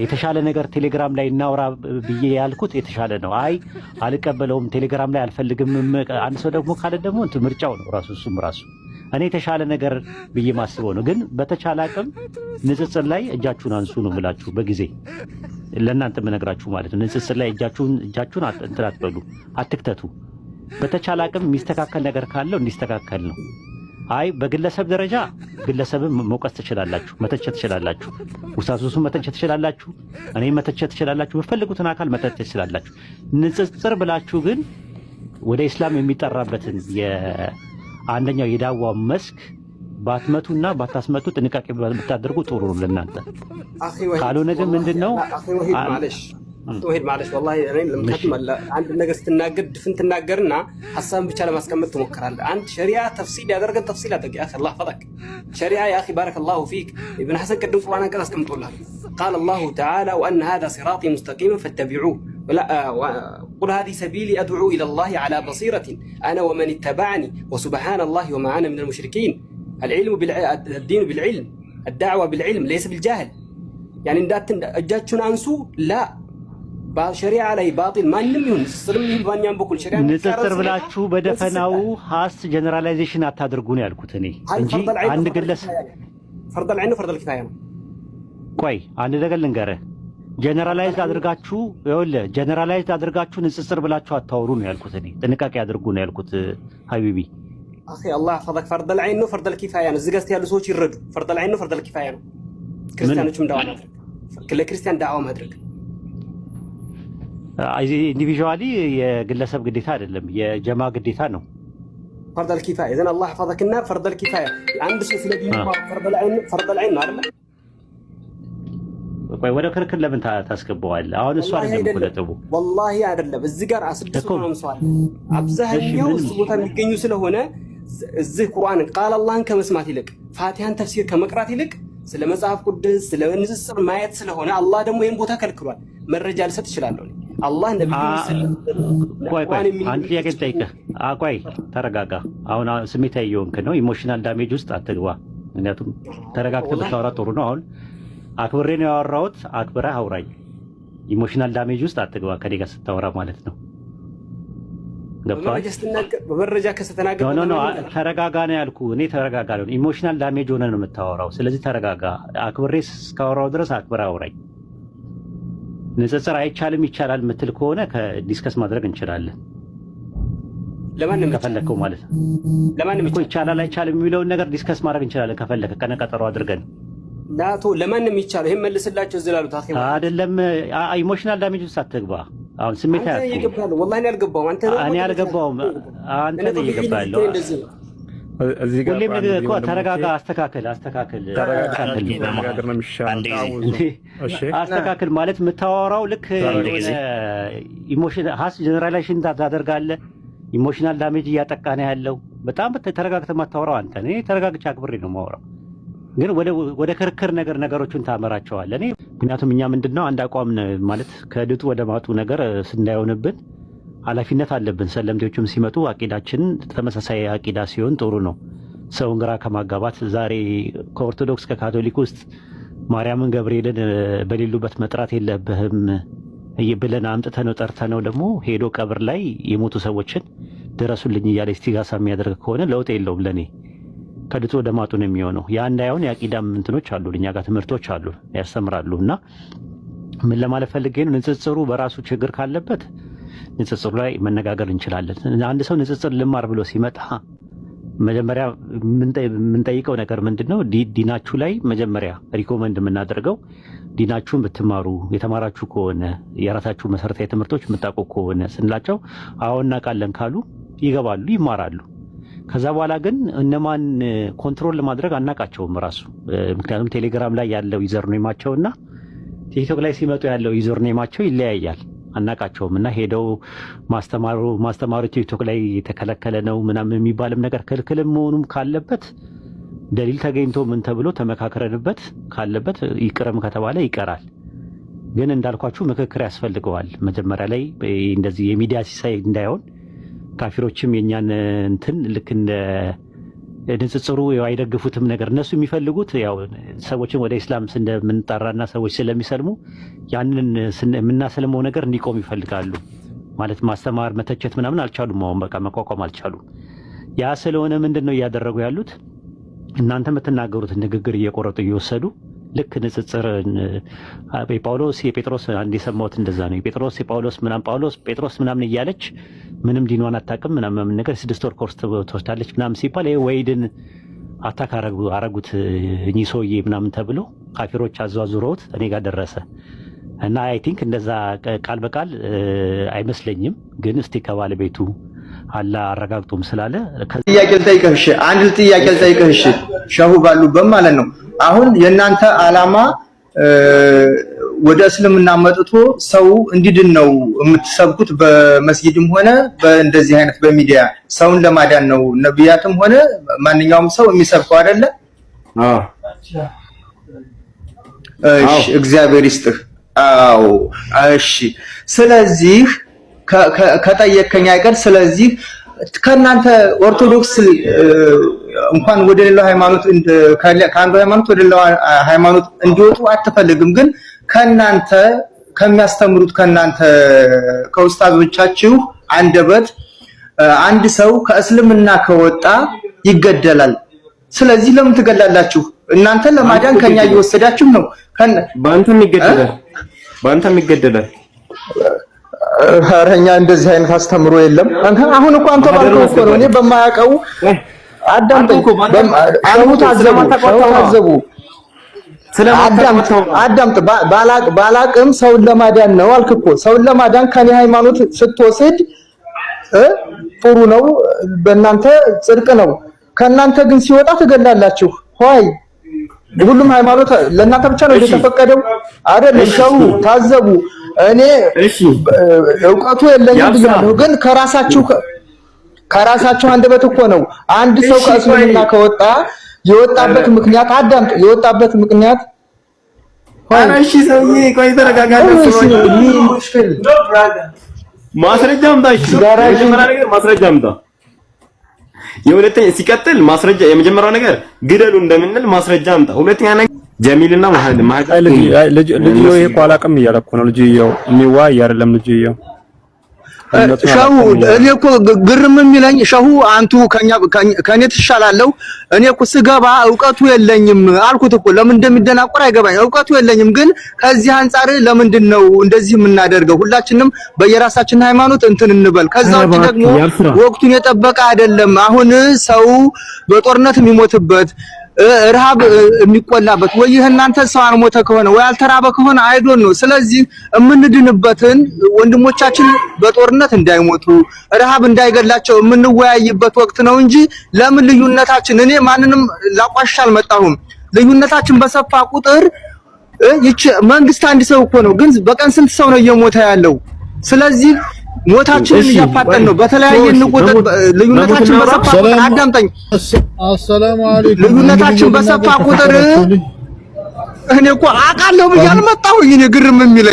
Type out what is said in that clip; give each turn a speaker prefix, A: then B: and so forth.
A: የተሻለ ነገር ቴሌግራም ላይ እናውራ ብዬ ያልኩት የተሻለ ነው። አይ አልቀበለውም፣ ቴሌግራም ላይ አልፈልግም። አንድ ሰው ደግሞ ካለ ደግሞ ምርጫው ነው ራሱ። እሱም ራሱ እኔ የተሻለ ነገር ብዬ ማስበው ነው። ግን በተቻለ አቅም ንጽጽር ላይ እጃችሁን አንሱ ነው የምላችሁ። በጊዜ ለእናንተ የምነግራችሁ ማለት ነው። ንጽጽር ላይ እጃችሁን እንትን አትበሉ፣ አትክተቱ። በተቻለ አቅም የሚስተካከል ነገር ካለው እንዲስተካከል ነው። አይ በግለሰብ ደረጃ ግለሰብን መውቀስ ትችላላችሁ፣ መተቸት ትችላላችሁ፣ ውሳሱሱ መተቸት ትችላላችሁ፣ እኔ መተቸት ትችላላችሁ፣ በፈልጉትን አካል መተቸት ትችላላችሁ። ንጽጽር ብላችሁ ግን ወደ ኢስላም የሚጠራበትን የአንደኛው የዳዋ መስክ ባትመቱና ባታስመቱ ጥንቃቄ ብታደርጉ ጥሩ ነው ለእናንተ። ካልሆነ ግን ምንድነው
B: ወሄድ ማለሽ والله እኔ ለምታትም አንድ ነገር ስትናገር ድፍን ትናገርና ሐሳብን ብቻ ለማስቀመጥ ትሞክራለህ። አንድ ሸሪዓ ተፍሲል ያደረገን ተፍሲል አድርግ يا اخي الله يحفظك ሸሪዓ يا اخي بارك الله فيك ابن حسن قدم ቁርአን አንቀጽ አስቀምጦልሃል። قال الله تعالى وان هذا صراطي مستقيما فاتبعوه ولا قل هذه سبيلي ادعو الى الله على بصيرة انا ومن اتبعني وسبحان الله وما انا من المشركين. العلم الدين بالعلم الدعوة بالعلم ليس بالجهل. يعني እጃችሁን አንሱ لا በሸሪዓ ላይ ባጢል ማንም ይሁን ስልም ይባኛም በኩል ሸሪዓ
A: ንጽጽር ብላችሁ በደፈናው ሀስ ጀነራላይዜሽን አታድርጉ ነው ያልኩት እኔ እንጂ አንድ ግለሰብ
B: ፈርድ العين ፈርድ الكفايه ነው።
A: ቆይ አንድ ነገር ልንገርህ፣ ጀነራላይዝ አድርጋችሁ ይኸውልህ ጀነራላይዝ አድርጋችሁ ንጽጽር ብላችሁ አታወሩ ነው ያልኩት እኔ። ጥንቃቄ አድርጉ ነው ያልኩት ሀቢቢ።
B: አኺ አላህ ፈضك ፈርድ العين ነው ፈርድ الكفايه ነው። እዚህ ጋር ያሉ ሰዎች ይረዱ። ፈርድ العين ነው ፈርድ الكفايه ነው። ክርስቲያኖችም ዳዋ ማድረግ ለክርስቲያን ዳዋ ማድረግ
A: ኢንዲቪጁዋሊ የግለሰብ ግዴታ አይደለም፣ የጀማ ግዴታ ነው።
B: ፈርድ الكفايه اذا الله حفظكና ፈርድ الكفايه አንድ ሰው ስለዲኑ ፈርድ العين ነው አይደል?
A: ቆይ ወደ ክርክር ለምን ታስገባዋለህ? አሁን እሱ አይደለም ለጥቡ
B: والله አይደለም። እዚህ ጋር አስደስቶ ነው መስዋዕት አብዛኛው እዚህ ቦታ የሚገኙ ስለሆነ እዚህ ቁርአን ቃል አላህን ከመስማት ይልቅ ፋቲሃን ተፍሲር ከመቅራት ይልቅ ስለ መጽሐፍ ቅዱስ ስለ ንጽጽር ማየት ስለሆነ አላህ ደግሞ ይሄን ቦታ ከልክሏል። መረጃ ልሰጥ እችላለሁ። አላህ ነብዩ
A: ቆይ አንተ ያገጠይከ ቆይ ተረጋጋ። አሁን ስሜታዊ የሆንክ ነው። ኢሞሽናል ዳሜጅ ውስጥ አትግባ። ምክንያቱም ተረጋግተህ ብታወራ ጥሩ ነው። አሁን አክብሬ ነው ያወራሁት፣ አክብረህ አውራኝ። ኢሞሽናል ዳሜጅ ውስጥ አትግባ ከኔ ጋር ስታወራ ማለት ነው።
B: በመረጃ ከስተናገር
A: ኖ ተረጋጋ ነው ያልኩህ እኔ። ተረጋጋ ነው። ኢሞሽናል ዳሜጅ ሆነ ነው የምታወራው። ስለዚህ ተረጋጋ። አክብሬ እስካወራው ድረስ አክብረህ አውራኝ። ንጽጽር አይቻልም ይቻላል የምትል ከሆነ ከዲስከስ ማድረግ እንችላለን።
B: ለማንም
A: ከፈለከው ማለት ነው።
B: ለማንም
A: ይቻላል አይቻልም የሚለውን ነገር ዲስከስ ማድረግ እንችላለን ከፈለከ ቀነቀጠሮ አድርገን
B: ዳቶ ለማንም ይቻላል። ይሄን መልስላቸው ዝላሉ ታኺማ
A: አይደለም። ኢሞሽናል ዳሜጅ ውስጥ አትግባ። አሁን ስሜት ያለው
B: والله እኔ አልገባውም።
A: እኔ አልገባውም። አንተ ነው የገባለው። እዚህ ጋር እኮ ተረጋጋ። አስተካክል አስተካክል ማለት የምታወራው ልክ ኢሞሽን ሀስ ጀነራላይዜሽን ታደርጋለህ። ኢሞሽናል ዳሜጅ እያጠቃ ነው ያለው። በጣም ተረጋግተህ የማታወራው አንተ። እኔ ተረጋግቼ አክብሬ ነው የማወራው። ግን ወደ ክርክር ነገሮችን ታመራቸዋለህ። እኔ ምክንያቱም እኛ ምንድነው አንድ አቋም ማለት ከድጡ ወደ ማጡ ነገር እንዳይሆንብን ኃላፊነት አለብን። ሰለምቴዎችም ሲመጡ አቂዳችን ተመሳሳይ አቂዳ ሲሆን ጥሩ ነው። ሰውን ግራ ከማጋባት ዛሬ ከኦርቶዶክስ ከካቶሊክ ውስጥ ማርያምን ገብርኤልን በሌሉበት መጥራት የለብህም ብለን አምጥተነው ጠርተነው ደግሞ ሄዶ ቀብር ላይ የሞቱ ሰዎችን ድረሱልኝ እያለ ኢስቲጋሳ የሚያደርግ ከሆነ ለውጥ የለውም ለኔ። ከድጡ ወደ ማጡ ነው የሚሆነው። ያ እንዳይሆን የአቂዳም እንትኖች አሉ፣ እኛ ጋር ትምህርቶች አሉ ያስተምራሉ። እና ምን ለማለት ፈልጌ ነው፣ ንጽጽሩ በራሱ ችግር ካለበት ንጽጽሩ ላይ መነጋገር እንችላለን። አንድ ሰው ንጽጽር ልማር ብሎ ሲመጣ መጀመሪያ የምንጠይቀው ነገር ምንድነው? ዲናችሁ ላይ መጀመሪያ ሪኮመንድ የምናደርገው ዲናችሁን ብትማሩ የተማራችሁ ከሆነ የራሳችሁ መሰረታዊ ትምህርቶች የምታውቁ ከሆነ ስንላቸው አሁን እናውቃለን ካሉ ይገባሉ፣ ይማራሉ። ከዛ በኋላ ግን እነማን ኮንትሮል ለማድረግ አናውቃቸውም ራሱ። ምክንያቱም ቴሌግራም ላይ ያለው ዩዘር ኔማቸውና ቲክቶክ ላይ ሲመጡ ያለው ዩዘር ኔማቸው ይለያያል። አናውቃቸውም እና ሄደው ማስተማሩ ቲክቶክ ላይ የተከለከለ ነው ምናምን የሚባልም ነገር ክልክልም መሆኑም ካለበት ደሊል ተገኝቶ ምን ተብሎ ተመካከረንበት ካለበት ይቅርም ከተባለ ይቀራል። ግን እንዳልኳችሁ ምክክር ያስፈልገዋል። መጀመሪያ ላይ እንደዚህ የሚዲያ ሲሳይ እንዳይሆን ካፊሮችም የኛን እንትን ልክ እንደ ንጽጽሩ አይደግፉትም ነገር እነሱ የሚፈልጉት ያው ሰዎችን ወደ ኢስላም እንደምንጠራና ሰዎች ስለሚሰልሙ ያንን የምናሰልመው ነገር እንዲቆም ይፈልጋሉ። ማለት ማስተማር መተቸት ምናምን አልቻሉም። አሁን በቃ መቋቋም አልቻሉም። ያ ስለሆነ ምንድነው እያደረጉ ያሉት? እናንተ የምትናገሩት ንግግር እየቆረጡ እየወሰዱ ልክ ንጽጽር ጳውሎስ የጴጥሮስ አንድ የሰማሁት እንደዛ ነው። የጴጥሮስ የጳውሎስ ምናምን ጳውሎስ ጴጥሮስ ምናምን እያለች ምንም ዲኗን አታውቅም ምናምን ነገር 6 ወር ኮርስ ትወስዳለች ምናምን ሲባል ይሄ ወይድን አታክ አረጉት እኚህ ሰውዬ ምናምን ተብሎ ካፊሮች አዟዙረውት እኔ ጋር ደረሰ እና አይ ቲንክ እንደዛ ቃል በቃል አይመስለኝም። ግን እስቲ ከባለቤቱ አላ አረጋግጦም ስላለ
C: ጥያቄ ልጠይቅህ። አንድ ጥያቄ ልጠይቅህ ሸሁ ባሉበት ማለት ነው። አሁን የእናንተ ዓላማ ወደ እስልምና መጥቶ ሰው እንዲድን ነው የምትሰብኩት፣ በመስጊድም ሆነ በእንደዚህ አይነት በሚዲያ ሰውን ለማዳን ነው ነብያትም ሆነ ማንኛውም ሰው የሚሰብከው አይደለ? እሺ እግዚአብሔር ይስጥህ። አዎ እሺ። ስለዚህ ከጠየቀኝ አይቀር ስለዚህ ከናንተ ኦርቶዶክስ እንኳን ወደ ሌላው ሃይማኖት ከአንዱ ሃይማኖት ወደ ሌላው ሃይማኖት እንዲወጡ አትፈልግም። ግን ከናንተ ከሚያስተምሩት ከናንተ ከኡስታዞቻችሁ አንደበት አንድ ሰው ከእስልምና ከወጣ ይገደላል። ስለዚህ ለምን ትገላላችሁ? እናንተ ለማዳን ከኛ እየወሰዳችሁ ነው። በአንተም ይገደላል። አረኛ እንደዚህ አይነት አስተምሮ የለም። አሁን እኮ አንተ ባልከው እኮ ነው። እኔ በማያውቀው አዳምጠኝ። አዳምጥ። ባላቅም ሰውን ለማዳን ነው አልክ እኮ። ሰውን ለማዳን ከኔ ሃይማኖት ስትወስድ ጥሩ ነው፣ በእናንተ ጽድቅ ነው። ከእናንተ ግን ሲወጣ ትገላላችሁ። ሆይ ሁሉም ሃይማኖት ለእናንተ ብቻ ነው የተፈቀደው አይደለም። ሰው ታዘቡ። እኔ እውቀቱ የለኝም ብያለሁ። ግን ከራሳችሁ አንደበት እኮ ነው አንድ ሰው ከእስልምና ከወጣ የወጣበት ምክንያት አዳምጥ። የወጣበት ምክንያት
D: እሺ ሰውዬ ቆይ ተረጋጋ። ማስረጃ አምጣ። እሺ የመጀመሪያ ነገር ማስረጃ አምጣ። የሁለተኛ ሲቀጥል ማስረጃ የመጀመሪያው ነገር ግደሉ እንደምንል ማስረጃ አምጣ። ሁለተኛ ነገር ጀሚልና ልጅየው ይሄ እኮ አላውቅም እያለ እኮ ነው። ልጅየው የሚዋይ አይደለም። ልጅየው
C: ሸሁ እኔ እኮ ግርም የሚለኝ ሸሁ አንቱ ከኔ ትሻላለህ። እኔ እኮ ስገባ እውቀቱ የለኝም አልኩት እኮ። ለምን እንደሚደናቆር አይገባኝ። እውቀቱ የለኝም። ግን ከዚህ አንፃር ለምንድን ነው እንደዚህ የምናደርገው? ሁላችንም በየራሳችን ሃይማኖት እንትን እንበል። ከዛ ውጪ ደግሞ ወቅቱን የጠበቀ አይደለም። አሁን ሰው በጦርነት የሚሞትበት ረሃብ የሚቆላበት ወይ እናንተ ሰው አልሞተ ከሆነ ወይ አልተራበ ከሆነ አይዶን ነው። ስለዚህ የምንድንበትን ወንድሞቻችን በጦርነት እንዳይሞቱ ረሃብ እንዳይገላቸው የምንወያይበት ወቅት ነው እንጂ ለምን ልዩነታችን እኔ ማንንም ላቋሽ አልመጣሁም። ልዩነታችን በሰፋ ቁጥር መንግስት አንድ ሰው እኮ ነው፣ ግን በቀን ስንት ሰው ነው እየሞተ ያለው? ስለዚህ ሞታችንን እያፋጠን ነው። በተለያየ ንቁጥር ልዩነታችን በሰፋ ቁጥር አዳምጠኝ።
E: አሰላሙ አለይኩም።
C: ልዩነታችን በሰፋ ቁጥር እኔ እኮ አውቃለሁ ብዬ አልመጣሁኝ። እኔ ግርም የሚለኝ